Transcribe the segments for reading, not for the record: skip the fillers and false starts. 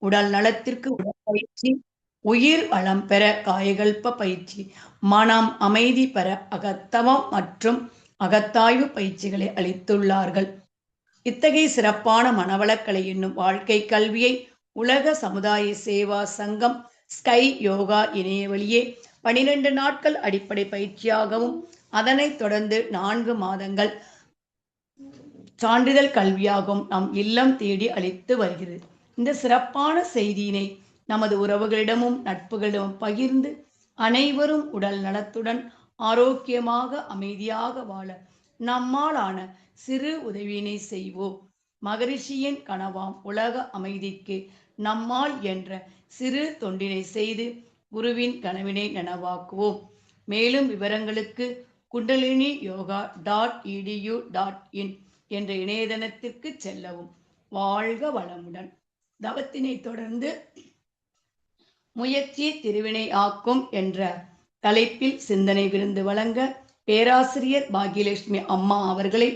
உடல் நலத்திற்கு உடற்பயிற்சி, உயிர் வளம் பெற காயகல்ப பயிற்சி, மனம் அமைதி பெற அகத்தவம் மற்றும் அகத்தாய்வு பயிற்சிகளை அளித்துள்ளார்கள். இத்தகைய சிறப்பான மனவளக்கலை என்னும் வாழ்க்கை கல்வியை உலக சமுதாய சேவா சங்கம் ஸ்கை யோகா இணைய வழியே 12 நாட்கள் அடிப்படை பயிற்சியாகவும் அதனைத் தொடர்ந்து 4 மாதங்கள் சான்றிதழ் கல்வியாகவும் நம் இல்லம் தேடி அளித்து வருகிறது. இந்த சிறப்பான செய்தியினை நமது உறவுகளிடமும் நட்புகளிடமும் பகிர்ந்து அனைவரும் உடல் நலத்துடன் ஆரோக்கியமாக அமைதியாக வாழ நம்மாலான சிறு உதவியினை செய்வோம். மகரிஷியின் கனவாம் உலக அமைதிக்கு நம்மால் என்ற சிறு தொண்டினை செய்து குருவின் கனவினை நனவாக்குவோம். மேலும் விவரங்களுக்கு kundaliniyoga.edu.in என்ற இணையதளத்திற்கு செல்லவும். வாழ்க வளமுடன். தவத்தினை தொடர்ந்து முயற்சி திருவினை ஆக்கும் என்ற தலைப்பில் சிந்தனை விருந்து வழங்க பேராசிரியர் பாக்யலட்சுமி அம்மா அவர்களை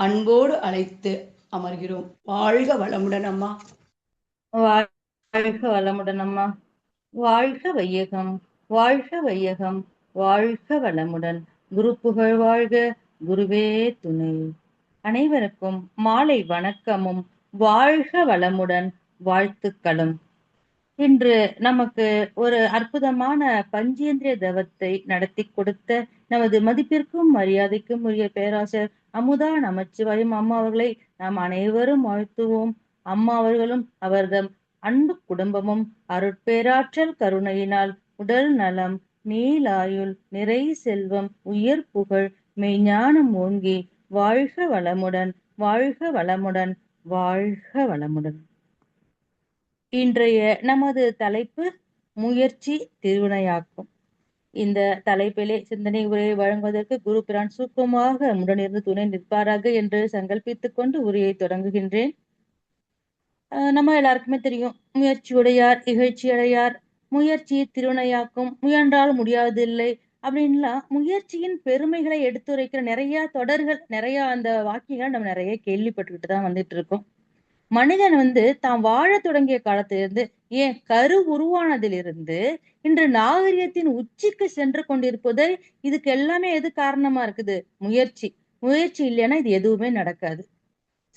அன்போடு அழைத்து அமர்கிறோம். வாழ்க வளமுடன் அம்மா. வாழ்க வளமுடன் அம்மா. வாழ்க வையகம், வாழ்க வையகம், வாழ்க வளமுடன். குரு புகழ் வாழ்க, குருவே துணை. அனைவருக்கும் மாலை வணக்கமும் வாழ்க வளமுடன் வாழ்த்துக்களும். இன்று நமக்கு ஒரு அற்புதமான பஞ்சேந்திரிய தவத்தை நடத்தி கொடுத்த நமது மதிப்பிற்கும் மரியாதைக்கும் உரிய பேராசிரியர் அமுதா நமச்சிவாயம் அம்மா அவர்களை நாம் அனைவரும் வாழ்த்துவோம். அம்மா அவர்களும் அவர்தம் அன்பு குடும்பமும் அருட்பேராற்றல் கருணையினால் உடல் நலம், நீலாயுள், நிறை செல்வம், உயர் புகழ், மெய்ஞானம் ஓங்கி வாழ்க வளமுடன், வாழ்க வளமுடன், வாழ்க வளமுடன். இன்றைய நமது தலைப்பு முயற்சி திருவினையாக்கும். இந்த தலைப்பிலே சிந்தனை உரையை வழங்குவதற்கு குரு பிரான் சுருக்கமாக உடனிருந்து துணை நிற்பாராக என்று சங்கல்பித்துக் கொண்டு உரையை தொடங்குகின்றேன். நம்ம எல்லாருக்குமே தெரியும், முயற்சியுடையார் இகழ்ச்சி அடையார், முயற்சி திருவினையாக்கும், முயன்றால் முடியாதில்லை அப்படின்லாம் முயற்சியின் பெருமைகளை எடுத்துரைக்கிற நிறைய தொடர்கள், நிறைய அந்த வாக்கியங்கள் நம்ம நிறைய கேள்விப்பட்டுக்கிட்டு தான் வந்துட்டு இருக்கோம். மனிதன் தாம் வாழ தொடங்கிய காலத்திலிருந்து, ஏன் கரு உருவானதிலிருந்து இன்று நாகரிகத்தின் உச்சிக்கு சென்று கொண்டிருப்பதை இதுக்கு எல்லாமே எது காரணமா இருக்குது? முயற்சி. முயற்சி இல்லைன்னா இது எதுவுமே நடக்காது.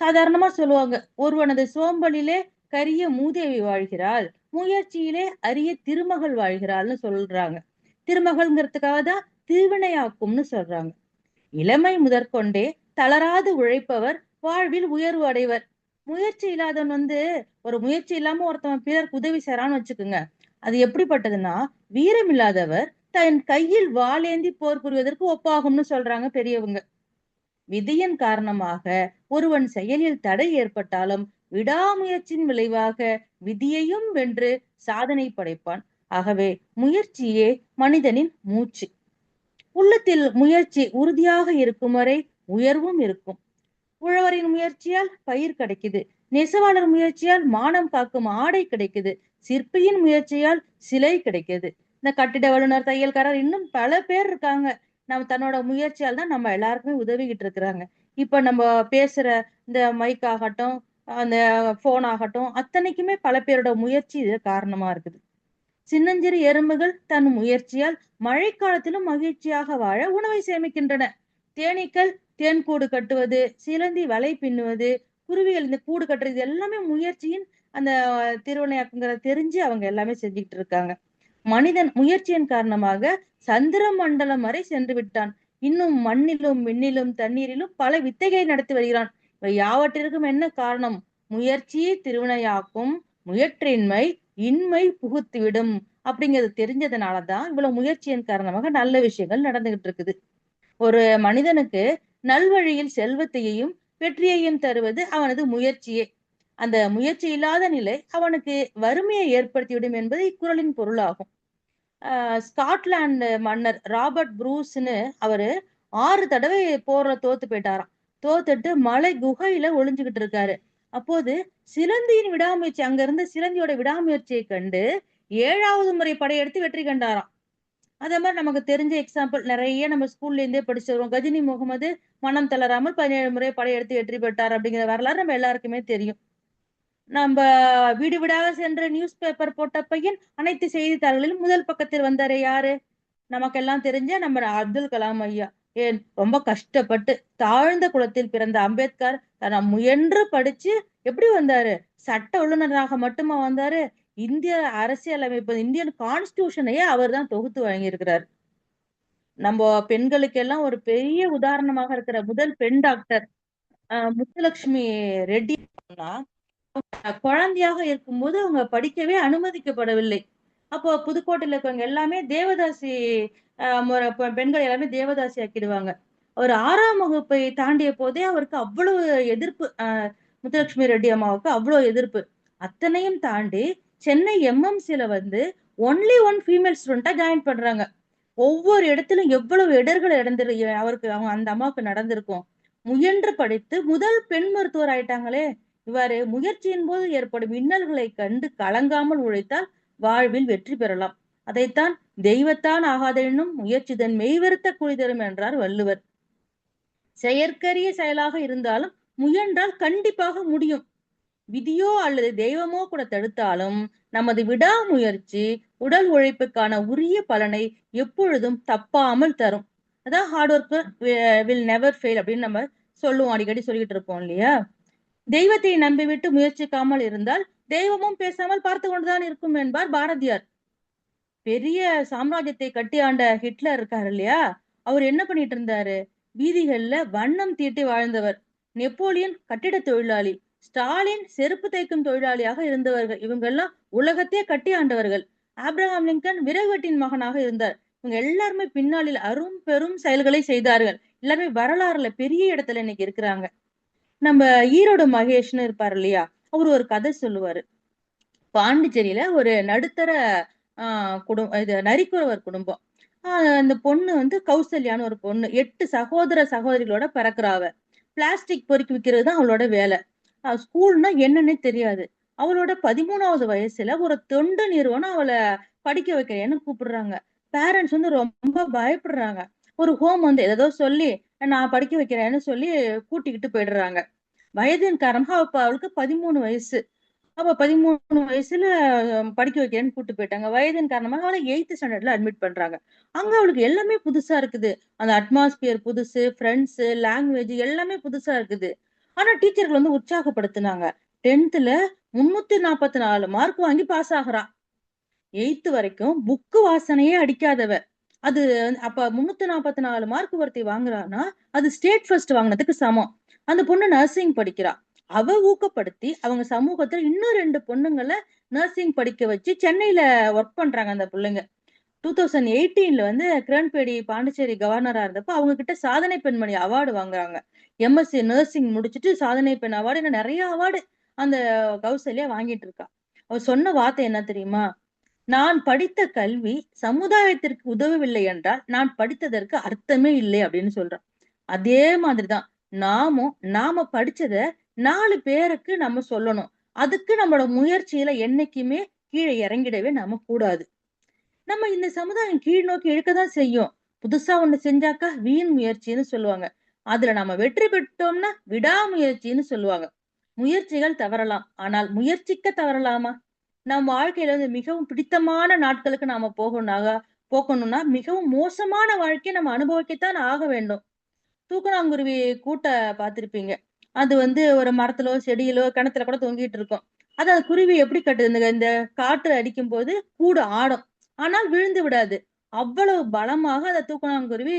சாதாரணமா சொல்லுவாங்க, ஒருவனது சோம்பலிலே கரிய மூதேவி வாழ்கிறாள், முயற்சியிலே அரிய திருமகள் வாழ்கிறாள்னு சொல்றாங்க. திருமகள்ங்கிறதுக்காக தான் திருவினையாக்கும்னு சொல்றாங்க. இளமை முதற்கொண்டே தளராது உழைப்பவர் வாழ்வில் உயர்வு அடைவர். முயற்சி இல்லாதவன் ஒரு முயற்சி இல்லாம ஒருத்தவன் பிறருக்கு உதவி செய்யறான்னு வச்சுக்கோங்க, அது எப்படிப்பட்டதுன்னா வீரம் இல்லாதவர் தன் கையில் வாளேந்தி போர் புரிவதற்கு ஒப்பாகும்னு சொல்றாங்க பெரியவங்க. விதியின் காரணமாக ஒருவன் செயலில் தடை ஏற்பட்டாலும் விடாமுயற்சியின் விளைவாக விதியையும் வென்று சாதனை படைப்பான். ஆகவே முயற்சியே மனிதனின் மூச்சு. உள்ளத்தில் முயற்சி உறுதியாக இருக்கும் வரை உயர்வும் இருக்கும். உழவரின் முயற்சியால் பயிர் கிடைக்குது, நெசவாளர் முயற்சியால் மானம் காக்கும் ஆடை கிடைக்குது, சிற்பியின் முயற்சியால் சிலை கிடைக்குது. இந்த கட்டிட வல்லுநர், தையல்காரர், இன்னும் பல பேர் இருக்காங்க. நம்ம தன்னோட முயற்சியால் தான் நம்ம எல்லாருக்குமே உதவிக்கிட்டு இருக்கிறாங்க. இப்ப நம்ம பேசுற இந்த மைக் ஆகட்டும், அந்த போன் ஆகட்டும், அத்தனைக்குமே பல பேரோட முயற்சி இது காரணமா இருக்குது. சின்னஞ்சிறு எறும்புகள் தன் முயற்சியால் மழைக்காலத்திலும் மகிழ்ச்சியாக வாழ உணவை சேமிக்கின்றன. தேனீக்கள் தேன் கூடு கட்டுவது, சிலந்தி வலை பின்னுவது, குருவிகள் இந்த கூடு கட்டுறது எல்லாமே முயற்சியின் அந்த திருவினையாக்குங்கிறத தெரிஞ்சு அவங்க எல்லாமே செஞ்சுக்கிட்டு இருக்காங்க. மனிதன் முயற்சியின் காரணமாக சந்திர மண்டலம் வரை சென்று விட்டான். இன்னும் மண்ணிலும் விண்ணிலும் தண்ணீரிலும் பல வித்தைகளை நடத்தி வருகிறான். இவை யாவற்றிற்கும் என்ன காரணம்? முயற்சியே திருவினையாக்கும், முயற்றின்மை இன்மை புகுத்திவிடும் அப்படிங்கிறது தெரிஞ்சதுனாலதான் இவ்வளவு முயற்சியின் காரணமாக நல்ல விஷயங்கள் நடந்துகிட்டு இருக்குது. ஒரு மனிதனுக்கு நல்வழியில் செல்வத்தையும் வெற்றியையும் தருவது அவனது முயற்சியே. அந்த முயற்சி இல்லாத நிலை அவனுக்கு வறுமையை ஏற்படுத்திவிடும் என்பது இக்குறளின் பொருளாகும். ஸ்காட்லாந்து மன்னர் ராபர்ட் புரூஸ்ன்னு அவரு 6 தடவை போர்ல தோத்து போயிட்டாராம். தோத்துட்டு மலை குகையில ஒளிஞ்சுகிட்டு இருக்காரு. அப்போது சிலந்தியின் விடாமுயற்சி, அங்க இருந்த சிலந்தியோட விடாமுயற்சியை கண்டு 7வது முறை படையெடுத்து வெற்றி கண்டாராம். அதே மாதிரி நமக்கு தெரிஞ்ச எக்ஸாம்பிள் நிறைய நம்ம ஸ்கூல்ல இருந்தே படிச்சு வருவோம். கஜினி முகமது மனம் தளராமல் 17 முறை படையெடுத்து வெற்றி பெற்றார் அப்படிங்கிற வரலாறு நம்ம எல்லாருக்குமே தெரியும். நம்ம வீடு வீடாக சென்ற நியூஸ் பேப்பர் போட்ட பையன் அனைத்து செய்தித்தாள்களிலும் முதல் பக்கத்தில் வந்தாரு யாரு? நமக்கெல்லாம் தெரிஞ்ச நம்ம அப்துல் கலாம் ஐயா. ஏன் ரொம்ப கஷ்டப்பட்டு தாழ்ந்த குலத்தில் பிறந்த அம்பேத்கர் தன்னை முயன்று படிச்சு எப்படி வந்தாரு? சட்ட வல்லுநராக மட்டுமா வந்தாரு? இந்திய அரசியலமைப்பு இந்தியன் கான்ஸ்டிடியூஷனையே அவர் தான் தொகுத்து வழங்கியிருக்கிறார். நம்ம பெண்களுக்கு எல்லாம் ஒரு பெரிய உதாரணமாக இருக்கிற முதல் பெண் டாக்டர் முத்துலட்சுமி ரெட்டி. குழந்தையாக இருக்கும்போது அவங்க படிக்கவே அனுமதிக்கப்படவில்லை. அப்போ புதுக்கோட்டையில இருக்கவங்க எல்லாமே தேவதாசி பெண்கள் எல்லாமே தேவதாசி ஆக்கிடுவாங்க. ஒரு 6ஆம் வகுப்பை தாண்டிய போதே அவருக்கு அவ்வளவு எதிர்ப்பு. முத்துலட்சுமி ரெட்டி அம்மாவுக்கு அவ்வளவு எதிர்ப்பு. அத்தனையும் தாண்டி சென்னை எம்எம்சில வந்து ஒன்லி ஒன் ஃபீமேல் ஸ்டூடெண்டா ஜாயின் பண்றாங்க. ஒவ்வொரு இடத்திலும் எவ்வளவு இடர்கள் அவருக்கு அந்த அம்மாவுக்கு நடந்திருக்கும். முயன்று படித்து முதல் பெண் மருத்துவர் ஆயிட்டாங்களே. இவ்வாறு முயற்சியின் போது ஏற்படும் இன்னல்களை கண்டு கலங்காமல் உழைத்தால் வாழ்வில் வெற்றி பெறலாம். அதைத்தான் தெய்வத்தான் ஆகாதெனும் முயற்சிதன் மெய்வருத்த கூலி தரும் என்றார் வள்ளுவர். செயற்கரிய செயலாக இருந்தாலும் முயன்றால் கண்டிப்பாக முடியும். விதியோ அல்லது தெய்வமோ கூட தடுத்தாலும் நமது விடாமுயற்சி உடல் உழைப்புக்கான உரிய பலனை எப்பொழுதும் தப்பாமல் தரும். அதான் hard work will never fail அப்படின்னு நம்ம சொல்லுவோம், அடிக்கடி சொல்லிட்டு இருப்போம் இல்லையா? தெய்வத்தை நம்பிவிட்டு முயற்சிக்காமல் இருந்தால் தெய்வமும் பேசாமல் பார்த்து கொண்டுதான் இருக்கும் என்பார் பாரதியார். பெரிய சாம்ராஜ்யத்தை கட்டி ஆண்ட ஹிட்லர் இருக்காரு இல்லையா? அவர் என்ன பண்ணிட்டு இருந்தாரு? வீதிகள்ல வண்ணம் தீட்டி வாழ்ந்தவர். நெப்போலியன் கட்டிட தொழிலாளி. ஸ்டாலின் செருப்பு தைக்கும் தொழிலாளியாக இருந்தவர்கள். இவங்க எல்லாம் உலகத்தையே கட்டி ஆண்டவர்கள். ஆப்ரஹாம் லிங்கன் விறகுவெட்டின் மகனாக இருந்தார். இவங்க எல்லாருமே பின்னாளில் அரும் பெரும் செயல்களை செய்தார்கள். எல்லாருமே வரலாறுல பெரிய இடத்துல இன்னைக்கு இருக்கிறாங்க. நம்ம ஈரோடு மகேஷ்னு இருப்பாரு இல்லையா? அவரு ஒரு கதை சொல்லுவாரு. பாண்டிச்சேரியில ஒரு நடுத்தர இது நரிக்குறவர் குடும்பம். அந்த பொண்ணு வந்து கௌசல்யான்னு ஒரு பொண்ணு. 8 சகோதர சகோதரிகளோட பிறக்குறா அவ. பிளாஸ்டிக் பொறுக்கி விக்கிறது தான் அவளோட வேலை. ஸ்கூல்னா என்னன்னே தெரியாது. அவளோட 13வது வயசுல ஒரு தொண்டு நிறுவனம் அவள படிக்க வைக்கிறேன்னு கூப்பிடுறாங்க. பேரண்ட்ஸ் வந்து ரொம்ப பயப்படுறாங்க. ஒரு ஹோம் வந்து ஏதோ சொல்லி நான் படிக்க வைக்கிறேன்னு சொல்லி கூட்டிக்கிட்டு போயிடுறாங்க. வயதின் காரணமா அவளுக்கு 13 வயசு. அப்ப 13 வயசுல படிக்க வைக்கிறேன்னு கூட்டு போயிட்டாங்க. வயதின் காரணமாக அவள 8th ஸ்டாண்டர்ட்ல அட்மிட் பண்றாங்க. அங்க அவளுக்கு எல்லாமே புதுசா இருக்குது. அந்த அட்மாஸ்பியர் புதுசு, ஃப்ரெண்ட்ஸ், லாங்குவேஜ் எல்லாமே புதுசா இருக்குது. ஆனா டீச்சர்கள் வந்து உற்சாகப்படுத்துனாங்க. 10த்ல 344 மார்க் வாங்கி பாஸ் ஆகுறா. 8th வரைக்கும் புக்கு வாசனையே அடிக்காதவ. அது அப்ப 344 மார்க் ஒருத்தி வாங்குறான்னா, அது ஸ்டேட் ஃபர்ஸ்ட் வாங்குனதுக்கு சமம். அந்த பொண்ணு நர்சிங் படிக்கிறா. அவ ஊக்கப்படுத்தி அவங்க சமூகத்துல இன்னும் 2 பொண்ணுங்கள நர்சிங் படிக்க வச்சு சென்னையில ஒர்க் பண்றாங்க அந்த புள்ளைங்க. 2018ல வந்து கிரண்பேடி பாண்டிச்சேரி கவர்னரா இருந்தப்ப அவங்க கிட்ட சாதனை பெண்மணி அவார்டு வாங்குறாங்க. எம்எஸ்சி நர்சிங் முடிச்சுட்டு சாதனை பெண் அவார்டு, இன்னும் நிறைய அவார்டு அந்த கௌசல்யா வாங்கிட்டு இருக்கா. அவ சொன்ன வார்த்தை என்ன தெரியுமா? நான் படித்த கல்வி சமுதாயத்திற்கு உதவவில்லை என்றால் நான் படித்ததற்கு அர்த்தமே இல்லை அப்படின்னு சொல்றான். அதே மாதிரிதான் நாம படிச்சத 4 பேருக்கு நம்ம சொல்லணும். அதுக்கு நம்மளோட முயற்சியில என்னைக்குமே கீழே இறங்கிடவே நம்ம கூடாது. நம்ம இந்த சமுதாயம் கீழ் நோக்கி இழுக்கதான் செய்யும். புதுசா ஒண்ணு செஞ்சாக்கா வீண் முயற்சின்னு சொல்லுவாங்க. அதுல நம்ம வெற்றி பெற்றோம்னா விடாமுயற்சின்னு சொல்லுவாங்க. முயற்சிகள் தவறலாம். ஆனால் முயற்சிக்க தவறலாமா? நம் வாழ்க்கையில வந்து மிகவும் பிடித்தமான நாட்களுக்கு நாம போகணும்னா மிகவும் மோசமான வாழ்க்கையை நம்ம அனுபவிக்கத்தான் ஆக வேண்டும். தூக்கணாங்குருவி கூட்ட பார்த்திருப்பீங்க. அது வந்து ஒரு மரத்திலோ, செடியிலோ, கிணத்துல கூட தொங்கிட்டு இருக்கும். அது அந்த குருவி எப்படி கட்டுது? இந்த காற்று அடிக்கும்போது கூடு ஆடும். ஆனால் விழுந்து விடாது. அவ்வளவு பலமாக அந்த தூக்கணாங்குருவி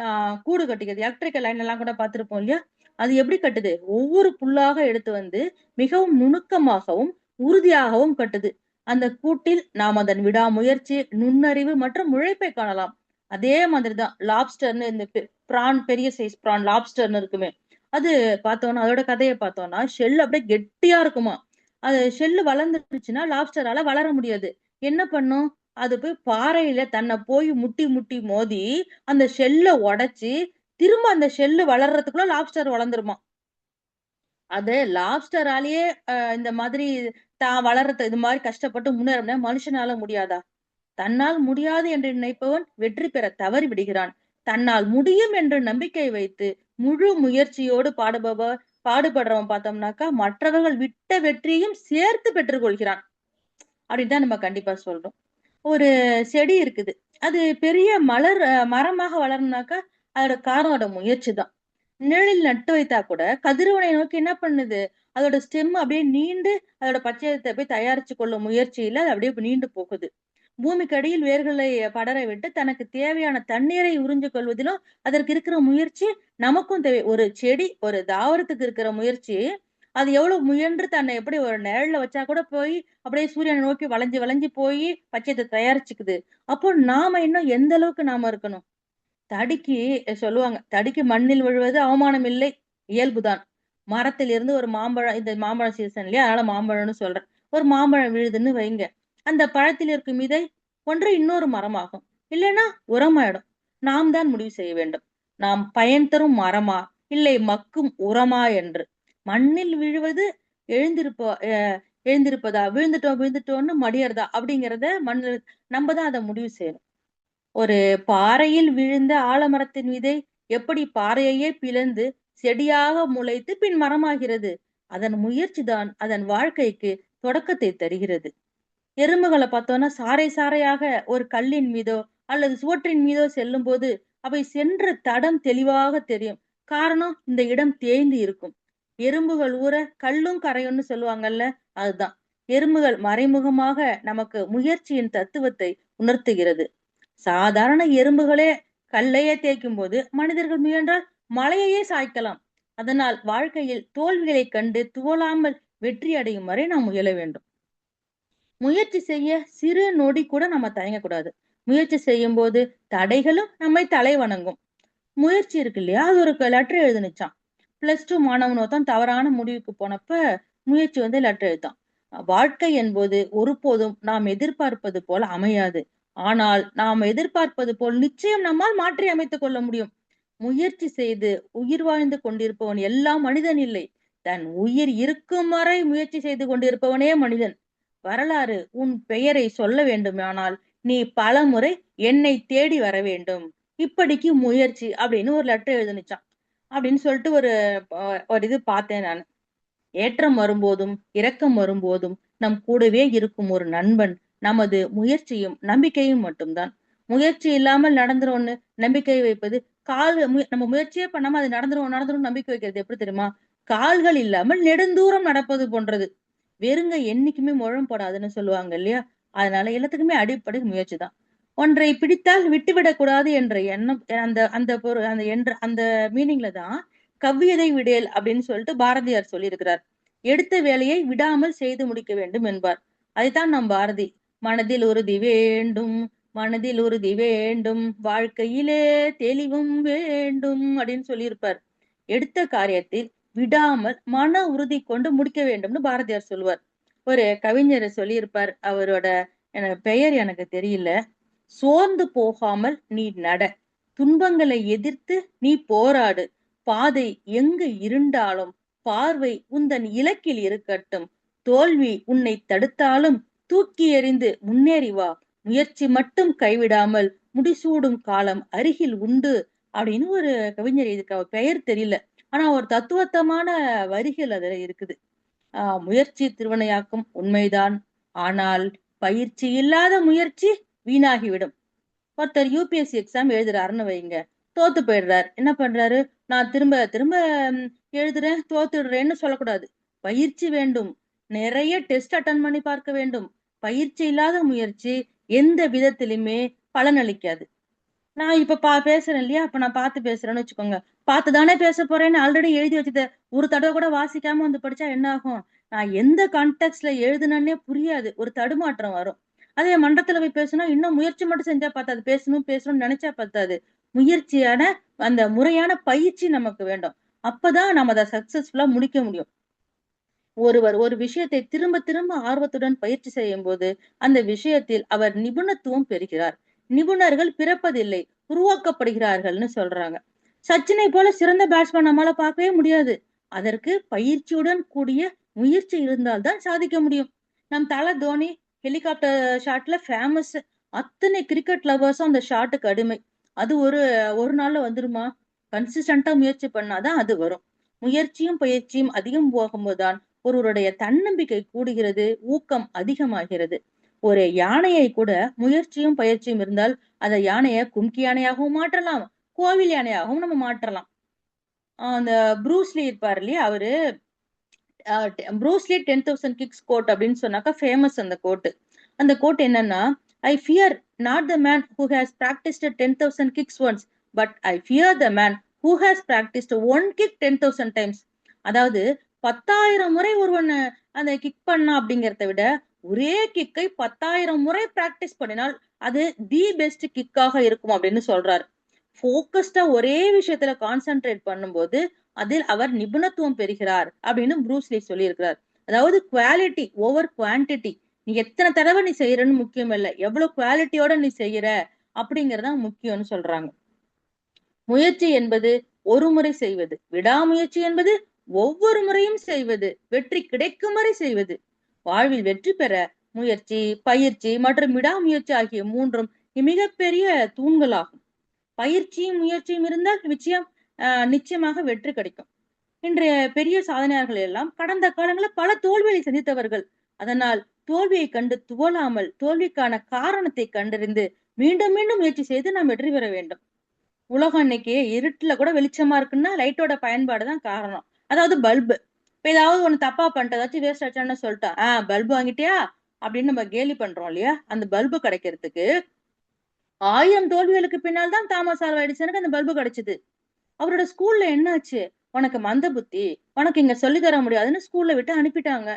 ஆ கூடு கட்டிக்குது. எலக்ட்ரிக்கல் லைன் எல்லாம் கூட பார்த்திருப்போம் இல்லையா? அது எப்படி கட்டுது? ஒவ்வொரு புல்லாக எடுத்து வந்து மிகவும் நுணுக்கமாகவும், உறுதியாகவும் கட்டுது. அந்த கூட்டில் நாம் அதன் விடாமுயற்சி, நுண்ணறிவு மற்றும் உழைப்பை காணலாம். அதே மாதிரி தான் லாப்ஸ்டர்ன்னு இந்த பிரான் பெரிய சைஸ் பிரான் லாப்ஸ்டர்ன்னு இருக்குமே. அது பார்த்தோம்னா அதோட கதைய பார்த்தோம்னா, ஷெல் அப்படியே கெட்டியா இருக்குமா. அது ஷெல் வளர்ந்துருச்சுன்னா லாப்ஸ்டரால வளர முடியாது. என்ன பண்ணும்? அது போய் பாறையில தன்னை போய் முட்டி முட்டி மோதி, அந்த ஷெல்ல உடைச்சு, திரும்ப அந்த ஷெல் வளர்றதுக்குள்ள லாப்ஸ்டர் வளர்ந்துருமாம். அது லாப்ஸ்டராலேயே இந்த மாதிரி தான் வளர்றது இது மாதிரி கஷ்டப்பட்டு முன்னேற மனுஷனால முடியாதா? தன்னால் முடியாது என்று நினைப்பவன் வெற்றி பெற தவறி விடுகிறான். தன்னால் முடியும் என்று நம்பிக்கை வைத்து முழு முயற்சியோடு பாடுபவர் பாடுபடுறவன் பார்த்தோம்னாக்கா மற்றவர்கள் விட்ட வெற்றியையும் சேர்த்து பெற்றுக்கொள்கிறான் அப்படின்னு தான் நம்ம கண்டிப்பா சொல்றோம். ஒரு செடி இருக்குது. அது பெரிய மரமாக வளரணும்னாக்கா அதோட காரணம் அதோட முயற்சி தான். நிழலில் நட்டு வைத்தா கூட கதிரவனை நோக்கி என்ன பண்ணுது? அதோட ஸ்டெம் அப்படியே நீண்டு அதோட பச்சையத்த போய் தயாரிச்சு கொள்ளும் முயற்சியில அது அப்படியே நீண்டு போகுது. பூமிக்கு அடியில் வேர்களை படர விட்டு தனக்கு தேவையான தண்ணீரை உறிஞ்சு கொள்வதிலும் அதற்கு இருக்கிற முயற்சி நமக்கும் தேவை. ஒரு செடி, ஒரு தாவரத்துக்கு இருக்கிற முயற்சி, அது எவ்வளவு முயன்று தன்னை எப்படி ஒரு நிழல்ல வச்சா கூட போய் அப்படியே சூரியனை நோக்கி வளைஞ்சு வளைஞ்சு போய் பச்சையத்த தயாரிச்சுக்குது. அப்போ நாம இன்னும் எந்த அளவுக்கு நாம இருக்கணும்? தடிக்கு சொல்லுவாங்க. "தடிக்கு மண்ணில் விழுவது அவமானம் இல்லை, இயல்புதான்." மரத்திலிருந்து ஒரு மாம்பழம் இந்த மாம்பழம் சீசன் இல்லையா? அதனால மாம்பழம்னு சொல்றேன். ஒரு மாம்பழம் விழுதுன்னு வைங்க. அந்த பழத்தில் இருக்கும் விதை ஒன்று இன்னொரு மரமாகும். இல்லைன்னா உரமாயிடும். நாம் தான் முடிவு செய்ய வேண்டும். நாம் பயன் தரும் மரமா? இல்லை மக்கும் உரமா என்று. மண்ணில் விழுவது எழுந்திருப்ப அ எழுந்திருப்பதா? விழுந்துட்டோம்னு மடியறதா? அப்படிங்கிறத நம்ப தான் அத முடிவு செய்யணும். ஒரு பாறையில் விழுந்த ஆலமரத்தின் விதை எப்படி பாறையையே பிளந்து செடியாக முளைத்து பின் மரமாகிறது. அதன் முயற்சிதான் அதன் வாழ்க்கைக்கு தொடக்கத்தை தருகிறது. எறும்புகளை பார்த்தோம்னா சாறை சாறையாக ஒரு கல்லின் மீதோ அல்லது சுவற்றின் மீதோ செல்லும்போது அவை சென்ற தடம் தெளிவாக தெரியும். காரணம் இந்த இடம் தேய்ந்து இருக்கும். எறும்புகள் ஊற கல்லும் கரையும்னு சொல்லுவாங்கல்ல, அதுதான். எறும்புகள் மறைமுகமாக நமக்கு முயற்சியின் தத்துவத்தை உணர்த்துகிறது. சாதாரண எறும்புகளே கல்லையே தேய்க்கும் போது மனிதர்கள் முயன்றால் மலையையே சாய்க்கலாம். அதனால் வாழ்க்கையில் தோல்விகளைக் கண்டு துவளாமல் வெற்றி அடையும் வரை நாம் முயல வேண்டும். முயற்சி செய்ய சிறு நொடி கூட நம்ம தயங்கக்கூடாது. முயற்சி செய்யும்போது தடைகளும் நம்மை தலை வணங்கும். முயற்சி இருக்கு இல்லையா? அது ஒரு லெட்டர் எழுதுனுச்சாம். +2 மாணவன் ஒருத்தன் தவறான முடிவுக்கு போனப்ப, முயற்சி லெட்டர் எழுதிட்டான். வாழ்க்கை என்பது ஒருபோதும் நாம் எதிர்பார்ப்பது போல அமையாது. ஆனால் நாம் எதிர்பார்ப்பது போல் நிச்சயம் நம்மால் மாற்றி அமைத்துக் கொள்ள முடியும். முயற்சி செய்து உயிர் வாழ்ந்து கொண்டிருப்பவன் எல்லாம் மனிதன் இல்லை. தன் உயிர் இருக்கும் வரை முயற்சி செய்து கொண்டிருப்பவனே மனிதன். வரலாறு உன் பெயரை சொல்ல வேண்டுமானால், நீ பலமுறை என்னை தேடி வர வேண்டும். இப்படிக்கு முயற்சி அப்படின்னு ஒரு லெட்டர் எழுதுனுச்சாம். அப்படின்னு சொல்லிட்டு ஒரு இது பார்த்தேன் நானு. ஏற்றம் வரும்போதும், இரக்கம் வரும்போதும் நம் கூடவே இருக்கும் ஒரு நண்பன் நமது முயற்சியும், நம்பிக்கையும் மட்டும்தான். முயற்சி இல்லாமல் நடந்துரும்னு நம்பிக்கை வைப்பது, நம்ம முயற்சியே பண்ணாம அது நடந்துரும் நம்பிக்கை வைக்கிறது எப்படி தெரியுமா? கால்கள் இல்லாமல் நெடுந்தூரம் நடப்பது போன்றது. வெறுங்க என்னைக்குமே முழம் போடாதுன்னு சொல்லுவாங்க இல்லையா? அதனால எல்லாத்துக்குமே அடிப்படை முயற்சி தான். ஒன்றை பிடித்தால் விட்டுவிடக் கூடாது என்ற எண்ணம் அந்த அந்த பொரு அந்த என்ற அந்த மீனிங்ல தான் கவ்வியதை விடேல் அப்படின்னு சொல்லிட்டு பாரதியார் சொல்லியிருக்கிறார். எடுத்த வேலையை விடாமல் செய்து முடிக்க வேண்டும் என்பார். அதைத்தான் நம் பாரதி மனதில் உறுதி வேண்டும், மனதில் உறுதி வேண்டும், வாழ்க்கையிலே தெளிவும் வேண்டும் அப்படின்னு சொல்லியிருப்பார். எடுத்த காரியத்தில் விடாமல் மன உறுதி கொண்டு முடிக்க வேண்டும்னு பாரதியார் சொல்லுவார். ஒரு கவிஞர் சொல்லியிருப்பார். அவரோட பெயர் எனக்கு தெரியல. சோர்ந்து போகாமல் நீ நட. துன்பங்களை எதிர்த்து நீ போராடு. பாதை எங்கு இருண்டாலும் பார்வை உந்தன் இலக்கில் இருக்கட்டும். தோல்வி உன்னை தடுத்தாலும் தூக்கி எறிந்து முன்னேறி வா. முயற்சி மட்டும் கைவிடாமல் முடிசூடும் காலம் அருகில் உண்டு அப்படின்னு ஒரு கவிஞர் இதுக்கு அவர் பெயர் தெரியல. ஆனா ஒரு தத்துவத்தமான வரிகள் அதுல இருக்குது. முயற்சி திருவினையாக்கும் உண்மைதான். ஆனால் பயிற்சி இல்லாத முயற்சி வீணாகிவிடும். ஒருத்தர் யுபிஎஸ்சி எக்ஸாம் எழுதுறாருன்னு வைங்க. தோத்து போயிடுறாரு. என்ன பண்றாரு? நான் திரும்ப திரும்ப எழுதுறேன், தோத்துடுறேன்னு சொல்லக்கூடாது. பயிற்சி வேண்டும். நிறைய டெஸ்ட் அட்டெண்ட் பண்ணி பார்க்க வேண்டும். பயிற்சி இல்லாத முயற்சி எந்த விதத்திலுமே பலனளிக்காது. நான் இப்ப பேசுறேன் இல்லையா? அப்ப நான் பார்த்து பேசுறேன்னு வச்சுக்கோங்க. பார்த்து தானே பேச போறேன்னு ஆல்ரெடி எழுதி வச்சத ஒரு தடவ கூட வாசிக்காம படிச்சா என்ன ஆகும்? நான் எந்த கான்டெக்ஸ்ட்ல எழுதுனேன்னே புரியாது. ஒரு தடுமாற்றம் வரும். அதே மன்றத்துல போய் பேசினா, இன்னும் முயற்சி மட்டும் செஞ்சா பத்தாது. பேசணும்னு நெனைச்சா பத்தாது. முயற்சியான அந்த முறையான பயிற்சி நமக்கு வேண்டும். அப்பதான் நம்ம அத சக்சஸ்ஃபுல்லா முடிக்க முடியும். ஒருவர் ஒரு விஷயத்தை திரும்ப திரும்ப ஆர்வத்துடன் பயிற்சி செய்யும்போது, அந்த விஷயத்தில் அவர் நிபுணத்துவம் பெறுகிறார். நிபுணர்கள் பிறப்பதில்லை, உருவாக்கப்படுகிறார்கள்னு சொல்றாங்க. சச்சினை போல சிறந்த பேட்ஸ்மேன் நம்மால பார்க்கவே முடியாது. அதற்கு பயிற்சியுடன் கூடிய முயற்சி இருந்தால் தான் சாதிக்க முடியும். நம் தல தோனி ஹெலிகாப்டர் ஷாட்ல ஃபேமஸ். அத்தனை கிரிக்கெட் லவர்ஸும் அந்த ஷாட்டுக்கு அடிமை. அது ஒரு ஒரு நாள்ல வந்துருமா? கன்சிஸ்டன்டா முயற்சி பண்ணாதான் அது வரும். முயற்சியும் பயிற்சியும் அதிகம் போகும்போதுதான் ஒருவருடைய தன்னம்பிக்கை கூடுகிறது, ஊக்கம் அதிகமாகிறது. ஒரு யானையை கூட முயற்சியும் பயிற்சியும் இருந்தால் அந்த யானையை கும்கி யானையாகவும் மாற்றலாம், கோவில் யானையாகவும் நம்ம மாற்றலாம். அந்த ப்ரூஸ்லி இருப்பாரு இல்லையா, அவரு ப்ரூஸ்லி 10,000 கிக்ஸ் கோட் அப்படின்னு சொன்னாக்கா ஃபேமஸ் அந்த கோட். அந்த கோட் என்னன்னா, I fear not the man who has practised 10,000 kicks once, but I fear the man who has practised one kick 10,000 times. அதாவது 10,000 முறை ஒருவன் அந்த கிக் பண்ணா அப்படிங்கறத விட ஒரே கிக்கை 10,000 முறை பிராக்டிஸ் பண்ணினால் அது தி பெஸ்ட் கிக்காக இருக்கும் அப்படின்னு சொல்றாரு. போக்கஸ்டா ஒரே விஷயத்துல கான்சென்ட்ரேட் பண்ணும்போது அதில் அவர் நிபுணத்துவம் பெறுகிறார் அப்படின்னு ப்ரூஸ்லி சொல்லி இருக்கிறார். அதாவது குவாலிட்டி ஓவர் குவான்டிட்டி. நீ எத்தனை தடவை நீ செய்யறன்னு முக்கியம் இல்ல, எவ்வளவு குவாலிட்டியோட நீ செய்யற அப்படிங்கறதா முக்கியம்னு சொல்றாங்க. முயற்சி என்பது ஒரு முறை செய்வது, விடாமுயற்சி என்பது ஒவ்வொரு முறையும் செய்வது, வெற்றி கிடைக்கும் வரை செய்வது. வாழ்வில் வெற்றி பெற முயற்சி, பயிற்சி மற்றும் விடாமுயற்சி ஆகிய மூன்றும் மிகப்பெரிய தூண்களாகும். பயிற்சியும் முயற்சியும் இருந்தால் நிச்சயமாக வெற்றி கிடைக்கும். இன்றைய பெரிய சாதனையாளர்கள் எல்லாம் கடந்த காலங்களில் பல தோல்வியை சந்தித்தவர்கள். அதனால் தோல்வியை கண்டு துவளாமல் தோல்விக்கான காரணத்தை கண்டறிந்து மீண்டும் மீண்டும் முயற்சி செய்து நாம் வெற்றி பெற வேண்டும். உலகம் இன்னைக்கு இருட்டுல கூட வெளிச்சமா இருக்குன்னா லைட்டோட பயன்பாடு தான் காரணம். அதாவது பல்பு. இப்ப ஏதாவது ஒண்ணு தப்பா பண்ணிட்டு ஏதாச்சும் வேஸ்ட் ஆச்சான்னு சொல்லிட்டா, பல்பு வாங்கிட்டியா அப்படின்னு நம்ம கேலி பண்றோம் இல்லையா? அந்த பல்பு கிடைக்கிறதுக்கு 1000 தோல்விகளுக்கு பின்னால் தான் தாமஸ் ஆல்வா எடிசனுக்கு அந்த பல்பு கிடைச்சது. அவரோட ஸ்கூல்ல என்னாச்சு? உனக்கு மந்த புத்தி, உனக்கு இங்க சொல்லி தர முடியாதுன்னு ஸ்கூல்ல விட்டு அனுப்பிட்டாங்க.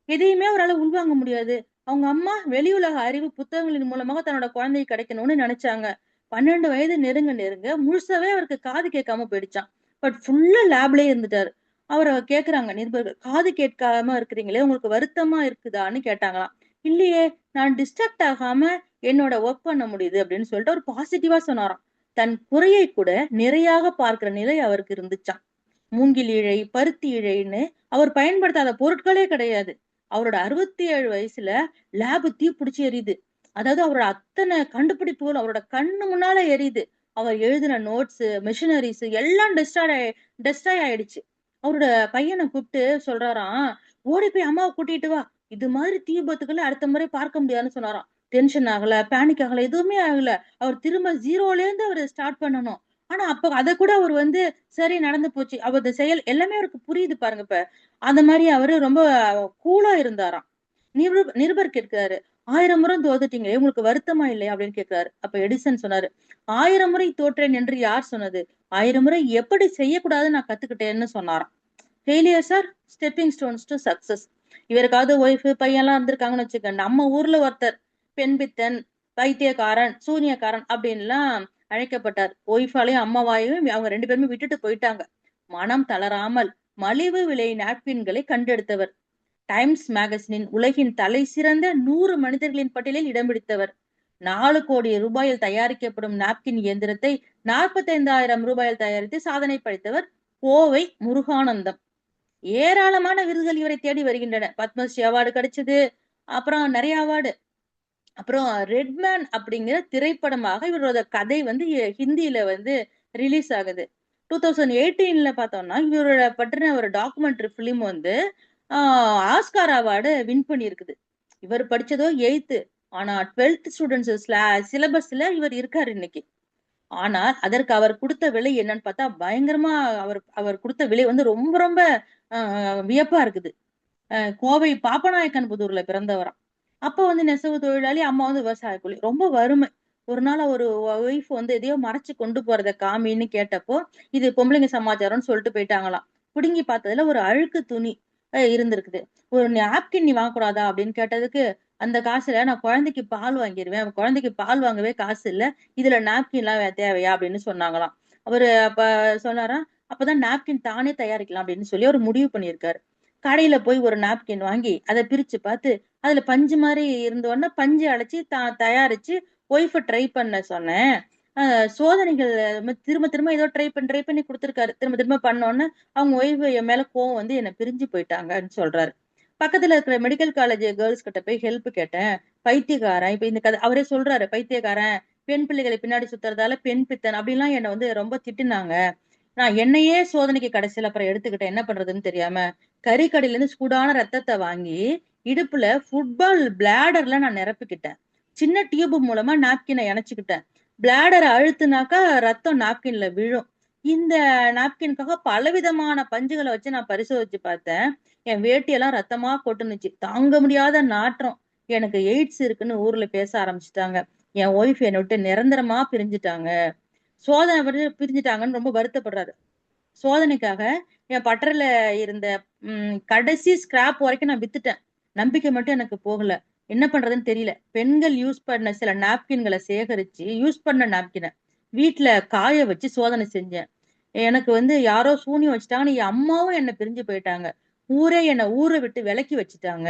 எதையுமே அவரால உள்வாங்க முடியாது. அவங்க அம்மா வெளியுலக அறிவு புத்தகங்களின் மூலமாக தன்னோட குழந்தைக்கு கிடைக்கணும்னு நினைச்சாங்க. 12 வயது நெருங்க நெருங்க முழுசாவே அவருக்கு காது கேட்காம போயிடுச்சான். பட் ஃபுல்லா லேப்லயே இருந்துட்டாரு. அவரை கேக்குறாங்க நிருபர்கள், காது கேட்காம இருக்கிறீங்களே உங்களுக்கு வருத்தமா இருக்குதான்னு கேட்டாங்களாம். இல்லையே, நான் டிஸ்ட்ராக்ட் ஆகாம என்னோட ஒர்க் பண்ண முடியுது அப்படின்னு சொல்லிட்டு அவர் பாசிட்டிவா சொன்னாராம். தன் குறையை கூட நிறையாக பார்க்கிற நிலை அவருக்கு இருந்துச்சாம். மூங்கில் இழை, பருத்தி இழைன்னு அவர் பயன்படுத்தாத பொருட்களே கிடையாது. அவரோட 67 வயசுல லேபு தீப்பிடிச்சு எரியுது. அதாவது அவரோட அத்தனை கண்டுபிடிப்புகள் அவரோட கண்ணு முன்னால எரியுது. அவர் எழுதின நோட்ஸ், மிஷினரிஸ் எல்லாம் டெஸ்ட்ராய் ஆயிடுச்சு. அவரோட பையனை கூப்பிட்டு சொல்றாராம், ஓடி போய் அம்மாவை கூட்டிட்டு வா, இது மாதிரி தீ விபத்துக்களை அடுத்த முறை பார்க்க முடியாதுன்னு சொன்னாராம். டென்ஷன் ஆகல, பேனிக் ஆகல, எதுவுமே ஆகல. அவர் திரும்ப ஜீரோல இருந்து அவர் ஸ்டார்ட் பண்ணணும். ஆனா அப்ப அத கூட அவர் சரி நடந்து போச்சு. அவரது செயல் எல்லாமே அவருக்கு புரியுது பாருங்க இப்ப. அந்த மாதிரி அவரு ரொம்ப கூலா இருந்தாராம். நிருபர் கேட்கிறாரு, 1000 முறை தோத்துட்டீங்களே உங்களுக்கு வருத்தமா இல்லையா அப்படின்னு கேட்கிறாரு. அப்ப எடிசன் சொன்னாரு, 1000 முறை தோற்றேன் என்று யார் சொன்னது? 1000 முறை எப்படி செய்யக்கூடாதுன்னு நான் கத்துக்கிட்டேன்னு சொன்னாராம். Failures are stepping stones to success. இவருக்காவது ஒய்ஃப் பையன்லாம் இருந்திருக்காங்கன்னு வச்சுக்க. நம்ம ஊர்ல ஒருத்தர் பெண் பித்தன், பைத்தியக்காரன், சூனியக்காரன் அப்படின்லாம் அழைக்கப்பட்டார். ஒய்ஃபாலையும் அம்மாவாயும் அவங்க 2 பேருமே விட்டுட்டு போயிட்டாங்க. மனம் தளராமல் மலிவு விலை நாப்கின்களை கண்டெடுத்தவர். டைம்ஸ் மேகசினின் உலகின் தலை சிறந்த 100 மனிதர்களின் பட்டியலில் இடம் பிடித்தவர். 4 கோடி ரூபாயில் தயாரிக்கப்படும் நாப்கின் இயந்திரத்தை 45,000 ரூபாயில் தயாரித்து சாதனை படைத்தவர் கோவை முருகானந்தம். ஏராளமான விருதுகள் இவரை தேடி வருகின்றன. பத்மஸ்ரீ அவார்டு கிடைச்சது, அப்புறம் நிறைய அவார்டு. அப்புறம் ரெட்மேன் அப்படிங்கிற திரைப்படமாக இவரோட கதை ஹிந்தியில ரிலீஸ் ஆகுது. 2018ல பார்த்தோம்னா இவரோட பற்றின ஒரு documentary film Oscar award win பண்ணியிருக்குது. இவர் படிச்சதோ 8th, ஆனா 12th ஸ்டூடெண்ட்ஸ் சிலபஸ்ல இவர் இருக்காரு இன்னைக்கு. ஆனால் அதற்கு அவர் கொடுத்த விலை என்னன்னு பார்த்தா பயங்கரமா அவர் கொடுத்த விலை ரொம்ப ரொம்ப வியப்பா இருக்குது. கோவை பாப்பநாயக்கன் புதூர்ல பிறந்தவராம். அப்ப நெசவு தொழிலாளி, அம்மா விவசாய கூலி, ரொம்ப வறுமை. ஒரு நாள் ஒரு ஒய்ஃப் எதையோ மறைச்சு கொண்டு போறத காமின்னு கேட்டப்போ இது பொம்பளைங்க சமாச்சாரம்னு சொல்லிட்டு போயிட்டாங்களாம். புடுங்கி பார்த்ததுல ஒரு அழுக்கு துணி இருந்திருக்குது. ஒரு நாப்கின் நீ வாங்கக்கூடாதா அப்படின்னு கேட்டதுக்கு, அந்த காசுல நான் குழந்தைக்கு பால் வாங்கிருவேன், குழந்தைக்கு பால் வாங்கவே காசு இல்ல, இதுல நாப்கின் எல்லாம் தேவையா அப்படின்னு சொன்னாங்களாம். அவரு அப்ப சொன்னாராம், அப்பதான் நாப்கின் தானே தயாரிக்கலாம் அப்படின்னு சொல்லி அவர் முடிவு பண்ணியிருக்காரு. கடையில போய் ஒரு நாப்கின் வாங்கி அதை பிரிச்சு பார்த்து அதுல பஞ்சு மாதிரி இருந்தோன்னா பஞ்சு அடைச்சு தயாரிச்சு ஒய்ஃப ட்ரை பண்ண சொன்னேன். சோதனைகள் திரும்ப திரும்ப ஏதோ ட்ரை பண்ணி கொடுத்துருக்காரு. திரும்ப திரும்ப பண்ணோன்னு அவங்க ஒய்ஃப் என் மேல கோவம் என்னை பிரிஞ்சு போயிட்டாங்கன்னு சொல்றாரு. பக்கத்துல இருக்கிற மெடிக்கல் காலேஜ் கேர்ள்ஸ் கிட்ட போய் ஹெல்ப் கேட்டேன். பைத்தியக்காரன், இப்ப இந்த கதை அவரே சொல்றாரு, பைத்தியக்காரன், பெண் பிள்ளைகளை பின்னாடி சுத்துறதால பெண் பித்தன் அப்படின்லாம் என்னை ரொம்ப திட்டுனாங்க. நான் என்னையே சோதனைக்கு கடைசியில அப்புறம் எடுத்துக்கிட்டேன். என்ன பண்றதுன்னு தெரியாம கறிக்கடையில இருந்து சூடான ரத்தத்தை வாங்கி இடுப்புல ஃபுட்பால் பிளாடர்ல நான் நிரப்பிக்கிட்டேன். சின்ன டியூப் மூலமா நாப்கினை இணைச்சுக்கிட்டேன். பிளாடரை அழுத்துனாக்கா ரத்தம் நாப்கின்ல விழும். இந்த நாப்கினுக்காக பலவிதமான பஞ்சுகளை வச்சு நான் பரிசோதிச்சு பார்த்தேன். என் வேட்டியெல்லாம் ரத்தமா கொட்டுனுச்சு. தாங்க முடியாத நாற்றம். எனக்கு எய்ட்ஸ் இருக்குன்னு ஊர்ல பேச ஆரம்பிச்சுட்டாங்க. என் ஒய்ஃப் என்னை விட்டு நிரந்தரமா பிரிஞ்சுட்டாங்க. சோதனை பிரிஞ்சுட்டாங்கன்னு ரொம்ப வருத்தப்படுறாரு. சோதனைக்காக என் பட்டறையில இருந்த கடைசி ஸ்கிராப் வரைக்கும் நான் வித்துட்டேன். நம்பிக்கை மட்டும் எனக்கு போகல. என்ன பண்றதுன்னு தெரியல. பெண்கள் யூஸ் பண்ண சில நாப்கின்களை சேகரிச்சு யூஸ் பண்ண நாப்கினை வீட்டுல காய வச்சு சோதனை செஞ்சேன். எனக்கு யாரோ சூனியம் வச்சுட்டாங்கன்னு என் அம்மாவும் என்ன பிரிஞ்சு போயிட்டாங்க. ஊரே என்னை ஊரை விட்டு விலக்கி வச்சுட்டாங்க.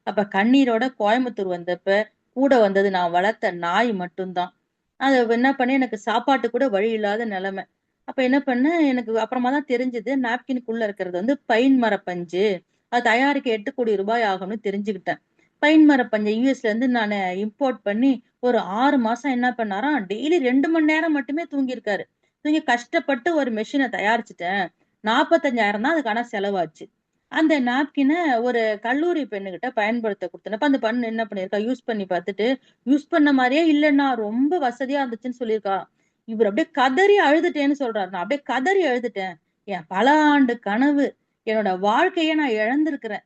அப்ப கண்ணீரோட கோயம்புத்தூர் வந்தப்ப கூட வந்தது நான் வளர்த்த நாய் மட்டும்தான். அது என்ன பண்ணி எனக்கு சாப்பாட்டு கூட வழி இல்லாத நிலைமை. அப்ப என்ன பண்ணேன், எனக்கு அப்புறமா தான் தெரிஞ்சது நாப்கினுக்குள்ள இருக்கிறது பைன் மர பஞ்சு. அது தயாரிக்க 8 கோடி ரூபாய் ஆகும்னு தெரிஞ்சுக்கிட்டேன். பைன் மர பஞ்சை யூஎஸ்ல இருந்து நான் இம்போர்ட் பண்ணி ஒரு 6 மாசம் என்ன பண்ணாராம், டெய்லி 2 மணி நேரம் மட்டுமே தூங்கியிருக்காரு. தூங்கி கஷ்டப்பட்டு ஒரு மெஷினை தயாரிச்சுட்டேன். 45,000 தான் அதுக்கான செலவாச்சு. அந்த நாப்கினை ஒரு கல்லூரி பெண்ணுகிட்ட பயன்படுத்த கொடுத்தனப்ப அந்த பெண் என்ன பண்ணிருக்கா, யூஸ் பண்ணி பார்த்துட்டு யூஸ் பண்ண மாதிரியே இல்லைன்னா ரொம்ப வசதியா இருந்துச்சுன்னு சொல்லியிருக்கா. இவர் அப்படியே கதறி அழுதுட்டேன்னு சொல்றாரு. நான் அப்படியே கதறி அழுதுட்டேன். என் பல ஆண்டு கனவு, என்னோட வாழ்க்கைய நான் இழந்திருக்கிறேன்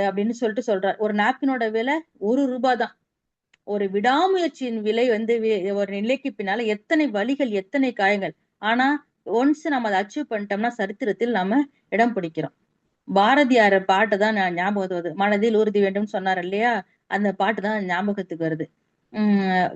அப்படின்னு சொல்லிட்டு சொல்றாரு. ஒரு நாப்கினோட விலை ₹1 தான். ஒரு விடாமுயற்சியின் விலை ஒரு நிலைக்கு பின்னால எத்தனை வலிகள், எத்தனை காயங்கள். ஆனா ஒன்ஸ் நம்ம அதை அச்சீவ் பண்ணிட்டோம்னா சரித்திரத்தில் நாம இடம் பிடிக்கிறோம். பாரதியார் பாட்டு தான் நான் ஞாபகத்துக்கு வருது. மனதில் உறுதி வேண்டும் சொன்னார் இல்லையா, அந்த பாட்டு தான் ஞாபகத்துக்கு வருது.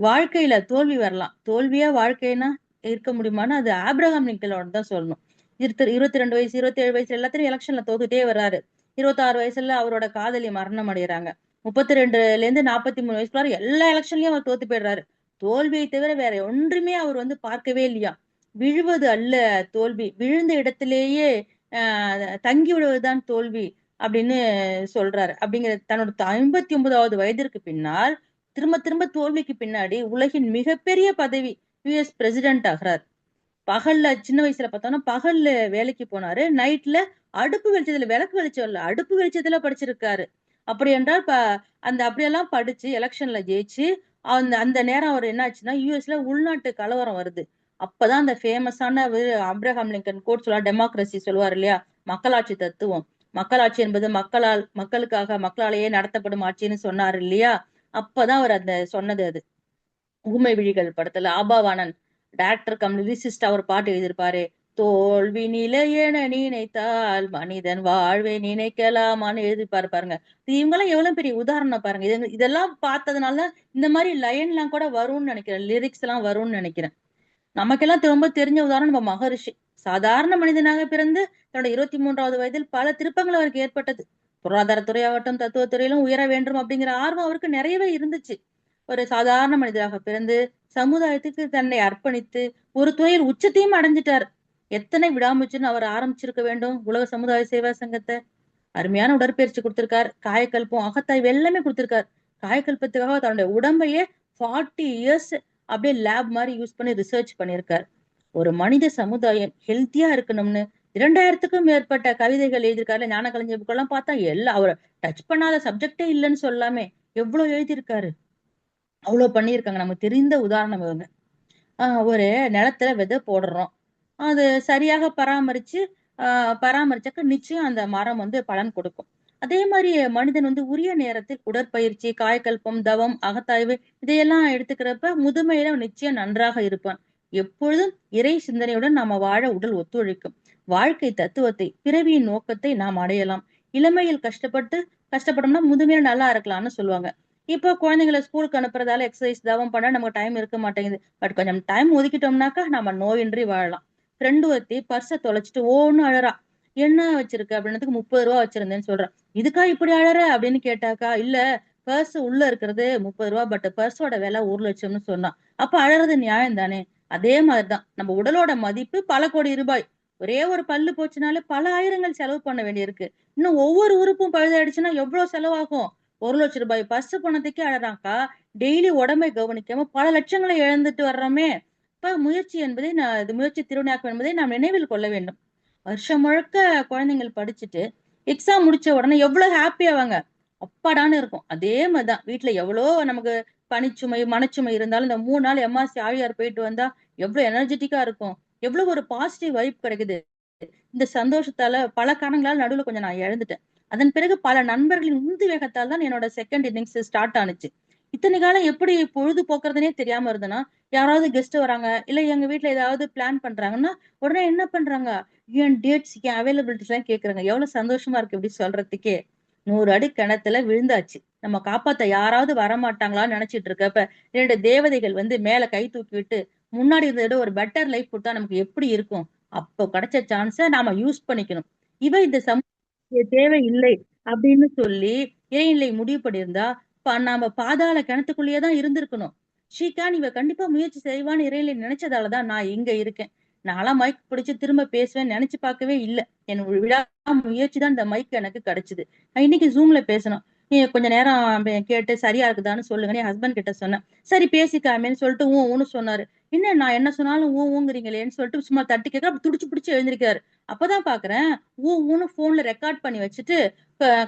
வாழ்க்கையில தோல்வி வரலாம். தோல்வியா வாழ்க்கைன்னா இருக்க முடியுமான்னா அது ஆப்ரஹாம் லிங்கனோட தான் சொல்லணும். 22 வயசு 27 வயசு எல்லாத்தையும் எலெக்ஷன்ல தோத்துட்டே வர்றாரு. 26 வயசுல அவரோட காதலி மரணம் அடைகிறாங்க. 32ல இருந்து 43 வயசுக்குள்ளார எல்லா எலெக்ஷன்லயும் அவர் தோத்து போயிடுறாரு. தோல்வியை தவிர வேற ஒன்றுமே அவர் பார்க்கவே இல்லையா. விழுவது அல்ல தோல்வி, விழுந்த இடத்திலேயே தங்கி விடுவதுதான் தோல்வி அப்படின்னு சொல்றாரு. அப்படிங்கிற தன்னோட 59வது வயதிற்கு பின்னால் திரும்ப திரும்ப தோல்விக்கு பின்னாடி உலகின் மிகப்பெரிய பதவி யுஎஸ் பிரசிடென்ட் ஆகிறார். பகல்ல சின்ன வயசுல பார்த்தோம்னா பகல்ல வேலைக்கு போனாரு. நைட்ல அடுப்பு வெளிச்சத்துல, விளக்கு வெளிச்சம் இல்ல, அடுப்பு வெளிச்சத்துல படிச்சிருக்காரு. அப்படி என்றால் அப்படியெல்லாம் படிச்சு எலெக்ஷன்ல ஜெயிச்சு அந்த அந்த நேரம் அவர் என்ன ஆச்சுன்னா யுஎஸ்ல உள்நாட்டு கலவரம் வருது. அப்பதான் அந்த ஃபேமஸான அப்ரஹாம் லிங்கன் கோட் சொல்லுவார், டெமோக்ரஸி சொல்லுவார் இல்லையா, மக்களாட்சி தத்துவம். மக்களாட்சி என்பது மக்களால், மக்களுக்காக, மக்களாலேயே நடத்தப்படும் ஆட்சின்னு சொன்னார் இல்லையா. அப்பதான் அவர் அந்த சொன்னது அது. ஊமை விழிகள் படத்துல ஆபாவானன் டைரக்டர் கம் லிரிசிஸ்ட் அவர் பாட்டு எழுதியிருப்பாரு. தோல்வி நிலையென நினைத்தால் மனிதன் வாழ்வை நினைக்கலாமான்னு எழுதிப்பாரு பாருங்க. இவங்கெல்லாம் எவ்வளவு பெரிய உதாரணம் பாருங்க. இதெல்லாம் பார்த்ததுனால இந்த மாதிரி லைன் எல்லாம் கூட வரும்னு நினைக்கிறேன், லிரிக்ஸ் எல்லாம் வரும்னு நினைக்கிறேன். நமக்கெல்லாம் ரொம்ப தெரிஞ்ச உதாரணம் நம்ம மகரிஷி. சாதாரண மனிதனாக பிறந்து தன்னோட 23வது வயதில் பல திருப்பங்கள் அவருக்கு ஏற்பட்டது. பொருளாதாரத்துறையாகட்டும், தத்துவத்துறையிலும் உயர வேண்டும் அப்படிங்கிற ஆர்வம் அவருக்கு நிறையவே இருந்துச்சு. ஒரு சாதாரண மனிதராக பிறந்து சமுதாயத்துக்கு தன்னை அர்ப்பணித்து ஒரு துறையில் உச்சத்தையும் அடைஞ்சிட்டார். எத்தனை விடாமுயற்சின்னு அவர் ஆரம்பிச்சிருக்க வேண்டும் உலக சமுதாய சேவா சங்கத்தை. அருமையான உடற்பயிற்சி கொடுத்திருக்கார், காயக்கல்பம், அகத்தாய்வு எல்லாமே கொடுத்திருக்கார். காயக்கல்பத்துக்காக தன்னுடைய உடம்பையே 40 இயர்ஸ் அப்படியே லேப் மாதிரி யூஸ் பண்ணி ரிசர்ச் பண்ணியிருக்கார். ஒரு மனித சமுதாயம் ஹெல்த்தியா இருக்கணும்னு 2000க்கும் மேற்பட்ட கவிதைகள் எழுதியிருக்காரு. ஞான கலைஞர் புக்கெல்லாம் பார்த்தா எல்லாம் அவர் டச் பண்ணாத சப்ஜெக்டே இல்லைன்னு சொல்லாமே எவ்வளவு எழுதியிருக்காரு. அவ்வளவு பண்ணியிருக்காங்க. நமக்கு தெரிந்த உதாரணம் இவங்க. ஒரு நிலத்துல விதை போடுறோம். அது சரியாக பராமரிச்சாக்க நிச்சயம் அந்த மரம் பலன் கொடுக்கும். அதே மாதிரி மனிதன் உரிய நேரத்தில் உடற்பயிற்சி, காயக்கல்பம், தவம், அகத்தாய்வு இதையெல்லாம் எடுத்துக்கிறப்ப முதுமையில நிச்சயம் நன்றாக இருப்பான். எப்பொழுதும் இறை சிந்தனையுடன் நாம வாழ உடல் ஒத்துழைக்கும். வாழ்க்கை தத்துவத்தை, பிறவியின் நோக்கத்தை நாம் அடையலாம். இளமையில் கஷ்டப்பட்டோம்னா முதுமையில நல்லா இருக்கலாம்னு சொல்லுவாங்க. இப்போ குழந்தைங்களை ஸ்கூலுக்கு அனுப்புறதால எக்ஸசைஸ் தவம் பண்ண நமக்கு டைம் இருக்க மாட்டேங்குது. பட் கொஞ்சம் டைம் ஒதுக்கிட்டோம்னாக்கா நம்ம நோயின்றி வாழலாம். ஃப்ரெண்டு ஒருத்தி பர்ஸை தொலைச்சிட்டு ஓன்னு அழறா. என்ன வச்சிருக்க அப்படின்னதுக்கு 30 ரூபா வச்சிருந்தேன்னு சொல்றேன். இதுக்கா இப்படி அழற அப்படின்னு கேட்டாக்கா, இல்ல பர்ஸ் உள்ள இருக்கிறது 30 ரூபா, பட் பர்ஸோட விலை 1,00,000ன்னு சொன்னான். அப்ப அழறது நியாயம் தானே. அதே மாதிரிதான் நம்ம உடலோட மதிப்பு பல கோடி ரூபாய். ஒரே ஒரு பல்லு போச்சுனாலே பல ஆயிரங்கள் செலவு பண்ண வேண்டியிருக்கு. இன்னும் ஒவ்வொரு உறுப்பும் பழுதாயிடுச்சுன்னா எவ்வளவு செலவாகும். 1,00,000 ரூபாய் பர்ஸ் பணத்துக்கே அழறாக்கா. டெய்லி உடம்பை கவனிக்காம பல லட்சங்களை இழந்துட்டு வர்றோமே. அப்ப முயற்சி என்பதை முயற்சி திருவினையாக்கும் என்பதை நாம் நினைவில் கொள்ள வேண்டும். வருஷம் முழுக்க குழந்தைங்கள் படிச்சுட்டு எக்ஸாம் முடிச்ச உடனே எவ்வளவு ஹாப்பி ஆவாங்க, அப்பாடான்னு இருக்கும். அதே மாதிரிதான் வீட்டுல எவ்வளோ நமக்கு பணிச்சுமை மனச்சுமை இருந்தாலும் இந்த 3 நாள் எம்ஆர்சி ஆழியார் போயிட்டு வந்தா எவ்வளவு எனர்ஜெட்டிக்கா இருக்கும், எவ்வளவு ஒரு பாசிட்டிவ் வைப் கிடைக்குது. இந்த சந்தோஷத்தால பல காரணங்களால நடுவுல கொஞ்சம் நான் இழந்துட்டேன். அதன் பிறகு பல நண்பர்களின் உந்து வேகத்தால் தான் என்னோட செகண்ட் இன்னிங்ஸ் ஸ்டார்ட் ஆனுச்சு. இத்தனை காலம் எப்படி பொழுது போக்குறதுனே தெரியாம இருந்தேன்னா, யாராவது கெஸ்ட் வராங்க, இல்ல எங்க வீட்டுல ஏதாவது பிளான் பண்றாங்கன்னா உடனே என்ன பண்றாங்க, என் டேட்ஸ், என் அவைலபிலிட்டிஸ் எல்லாம் கேக்குறாங்க. எவ்வளவு சந்தோஷமா இருக்கு இப்படி சொல்றதுக்கே. 100 அடி கிணத்துல விழுந்தாச்சு. நம்ம காப்பாத்த யாராவது வரமாட்டாங்களான்னு நினைச்சிட்டு இருக்கப்ப 2 தேவதைகள் வந்து மேல கை தூக்கி விட்டு முன்னாடி இருந்ததை விட ஒரு பெட்டர் லைஃப் கொடுத்தா நமக்கு எப்படி இருக்கும், அப்போ கிடைச்ச சான்ஸ நாம யூஸ் பண்ணிக்கணும். இந்த சமூக தேவை இல்லை அப்படின்னு சொல்லி இறைநிலை முடிவு பண்ணியிருந்தா நாம பாதாள கிணத்துக்குள்ளேயே தான் இருந்திருக்கணும். ஸ்ரீகாந்த் இவ கண்டிப்பா முயற்சி செய்வான்னு இறைநிலை நினைச்சதாலதான் நான் இங்க இருக்கேன். நான்லாம் மைக் பிடிச்சு திரும்ப பேசுவேன்னு நினைச்சு பார்க்கவே இல்லை. என் விழா முயற்சி தான் இந்த மைக் எனக்கு கிடைச்சது. நான் இன்னைக்கு ஜூம்ல பேசணும், நீ கொஞ்ச நேரம் கேட்டு சரியா இருக்குதான்னு சொல்லுங்க, என் ஹஸ்பண்ட் கிட்ட சொன்னேன். சரி பேசிக்காமேன்னு சொல்லிட்டு ஊன்னு சொன்னாரு. என்ன நான் என்ன சொன்னாலும் ஊங்குறீங்களேன்னு சொல்லிட்டு சும்மா தட்டி கேட்க அப்படி துடிச்சு பிடிச்சு எழுந்திருக்காரு. அப்பதான் பாக்குறேன் ஊன்னு போன்ல ரெக்கார்ட் பண்ணி வச்சுட்டு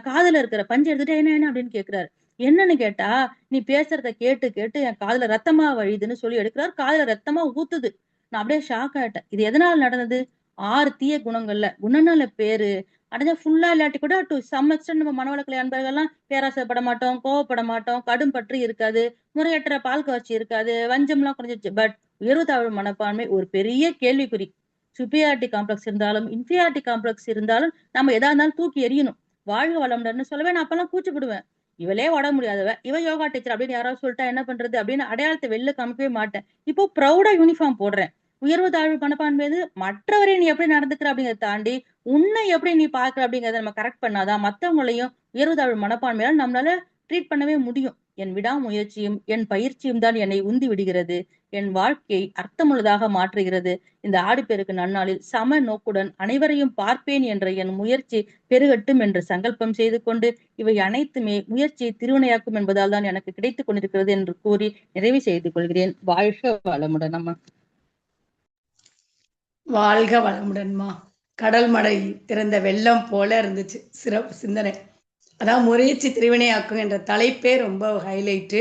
காதுல இருக்கிற பஞ்சு எடுத்துட்டு என்ன அப்படின்னு கேக்குறாரு. என்னன்னு கேட்டா, நீ பேசுறத கேட்டு கேட்டு என் காதுல ரத்தமா வழியுதுன்னு சொல்லி எடுக்கிறாரு. காதுல ரத்தமா ஊத்துது. நான் அப்படியே ஷாக் ஆயிட்டேன். இது எதனால நடந்தது? 6 தீய குணங்கள்ல குணநல பேரு அடைஞ்சா ஃபுல்லா இல்லாட்டி கூட டு சம் எக்ஸ்டென்ட் நம்ம மனவளக்கலை அன்பர்கள்லாம் பேராசைப்பட மாட்டோம், கோவப்பட மாட்டோம், கடும் பற்று இருக்காது, முறையற்ற பால் கவர்ச்சி இருக்காது, வஞ்சம்லாம் குறைஞ்சிருச்சு. பட் உயர்வு தாழ்வு மனப்பான்மை ஒரு பெரிய கேள்விக்குறி. சுப்பீரியாரிட்டி காம்ப்ளெக்ஸ் இருந்தாலும் இன்ஃபீரியாரிட்டி காம்ப்ளெக்ஸ் இருந்தாலும் நம்ம எதா இருந்தாலும் தூக்கி எறியணும். வாழ்க வளமுடன்னு சொல்லவே நான் அப்பெல்லாம் கூச்சப்படுவேன். இவளே உட முடியாதவ, இவ யோகா டீச்சர் அப்படின்னு யாராவது சொல்லிட்டா என்ன பண்றது அப்படின்னு அடையாளத்தை வெளில காமிக்கவே மாட்டேன். இப்போ ப்ரௌடா யூனிஃபார்ம் போடுறேன். உயர்வு தாழ்வு மனப்பான்மை மற்றவரை நீ எப்படி நடந்துக்கிற அப்படிங்கறத தாண்டி உன்னை எப்படி நீ பாக்குற அப்படிங்கறத நம்ம கரெக்ட் பண்ணாதான் மத்தவங்களையும் உயர்வு தாழ்வு மனப்பான்மையால நம்மளால ட்ரீட் பண்ணவே முடியும். என் விடாமுயற்சியும் என் பயிற்சியும் தான் என்னை உந்தி விடுகிறது, என் வாழ்க்கையை அர்த்தமுள்ளதாக மாற்றுகிறது. இந்த ஆடிப்பெருக்கு நன்னாளில் சம நோக்குடன் அனைவரையும் பார்ப்பேன் என்ற என் முயற்சி பெருகட்டும் என்று சங்கல்பம் செய்து கொண்டு இவை அனைத்துமே முயற்சியை திருவினையாக்கும் என்பதால் தான் எனக்கு கிடைத்துக் கொண்டிருக்கிறது என்று கூறி நிறைவு செய்து கொள்கிறேன். வாழ்க வளமுடன். நம்ம வாழ்க வளமுடன்மா. கடல் மடை திறந்த வெள்ளம் போல இருந்துச்சு சிறப்பு சிந்தனை. அதான் முயற்சி திருவினையாக்கும் என்ற தலைப்பே ரொம்ப ஹைலைட்டு.